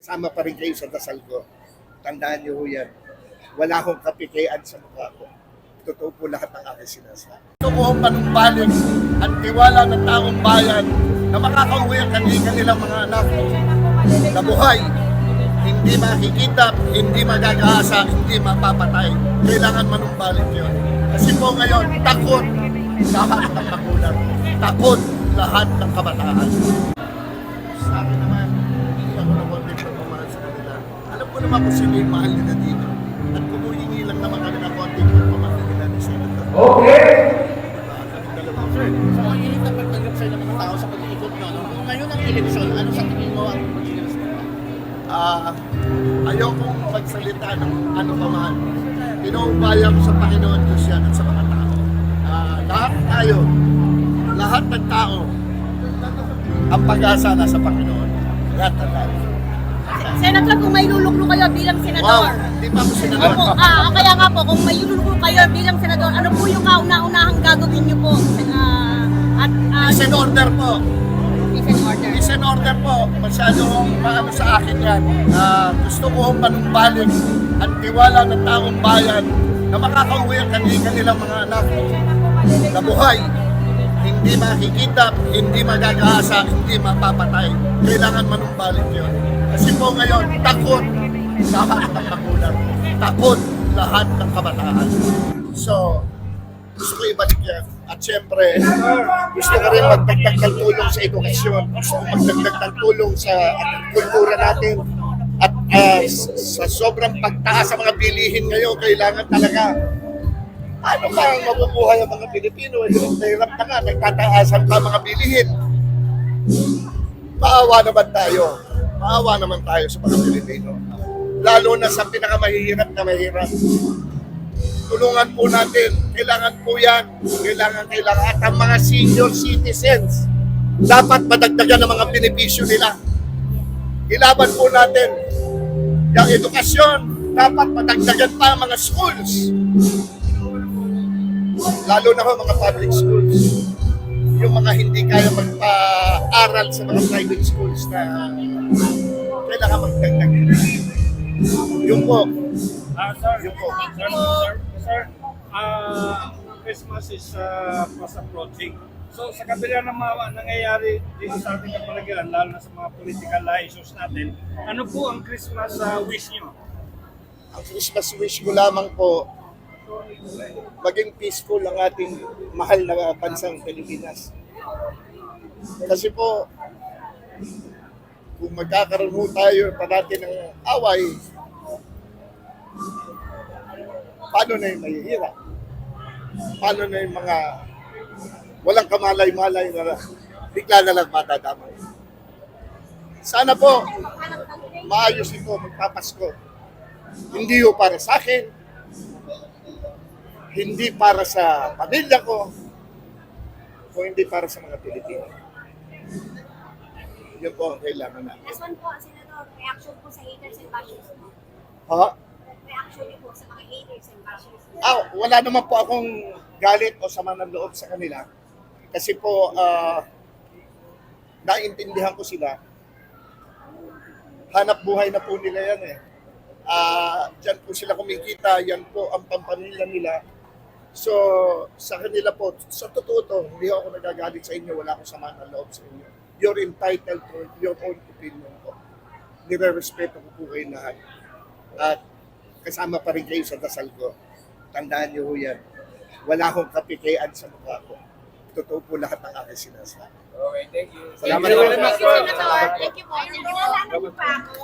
kasama pa rin kayo sa dasal ko. Tandaan niyo ho yan. Wala akong kapitian sa mukha ko. Totoo po lahat ng aking sinasabi. Ito ko ang panumbalik at tiwala ng taong bayan na makakauwi ang kanilang mga anak na buhay. Hindi makikita, hindi magagaasa, hindi mapapatay. Kailangan manumbalik yun. Kasi po ngayon, takot lahat ng magulang. Takot lahat ng kabataan. Sa akin naman, hindi ako nakontin sa pamahal sa kanila. Alam ko naman kung sino yung mahal nila dito. At kumuhingi lang naman kami na konting pagpamahal nila ni Senator. Okay! Sir, sa mga init na pagtanggap sa'yo ng mga tao sa pag-iikot nyo, kung ngayon ang eleksyon, ano sa tingin mo ang ayokong magsalita ng ano pa man. Pinuubaya ko sa Panginoon Diyos yan at sa mga tao. Lahat tayo, lahat ng tao, ang pag-asa na sa Panginoon. Lahat ng tao. Senator, kung may luluklo kayo bilang senador. Wow, di pa ako senador. Opo, kaya nga po, kung may luluklo kayo bilang senador, ano po yung kauna-unahang gagawin niyo po? Peace and order po. Peace and order. Peace and order po. Masyadong maano sa akin yan. Gusto ko panumbalik at tiwala ng taong bayan na makakauwi ang kanilang mga anak na buhay. Hindi makikita, hindi magagaasa, hindi mapapatay. Kailangan manumbalik yun. Kasi po ngayon, takot lahat ng magulang. Takot lahat ng kabataan. So, gusto ko ibalik yan. At syempre, gusto ko rin magdagdag ng tulong sa edukasyon. Gusto ko magdagdag ng tulong sa kultura natin. At sa sobrang pagtaas sa mga bilihin ngayon, kailangan talaga ano ka ang mabubuhay ang mga Pilipino? Hirap na nga, nagtataasan pa mga bilihin. Maawa naman tayo. Maawa naman tayo sa mga Pilipino. Lalo na sa pinakamahirap na mahirap. Tulungan po natin. Kailangan po yan. Kailangan. At ang mga senior citizens, dapat madagdagan ng mga benepisyo nila. Ilaban po natin. Yung edukasyon, dapat madagdagan pa ang mga schools. Lalo na ho mga public schools. Yung mga hindi kaya magpa-aral sa mga private schools na kailangan magdagdag. Yung po. Sir, Yung po. Sir, Christmas is fast approaching. So sa kabila ng mga nangyayari dito sa ating kapaligiran, lalo na sa mga political issues natin, ano po ang Christmas wish niyo? Ang Christmas wish ko lamang po, maging peaceful ang ating mahal na bansang Pilipinas. Kasi po, kung magkakaroon mo tayo parati ng away, paano na yung mahihirap? Paano na yung mga walang kamalay-malay na bigla na lang matadamay? Sana po, maayos ito, magpapasko. Hindi ho para sa akin, hindi para sa pamilya ko, kung hindi para sa mga Pilipino. Yun po ang kailangan natin. Last one po, Senador, reaction po sa haters and bashers mo. Ha? Reaction niyo po sa mga haters and bashers mo. Wala naman po akong galit o sama ng loob sa kanila. Kasi po, naintindihan ko sila. Hanap buhay na po nila yan eh. Diyan po sila kumikita, yan po ang pampamilya nila. So, sa kanila po, sa totoo to, hindi ako nagagalit sa inyo, wala akong sama ng loob sa inyo. You're entitled to your own opinion po. Nire-respeto ko po kayo lahat. At kasama pa rin kayo sa dasal ko. Tandaan niyo ho yan. Wala akong kapitian sa mukha ko. Totoo po lahat ng aking sinasabi. Okay, thank you. Salamat Thank po. you, Senator. Thank you po. Sinilalanan niyo pa ako.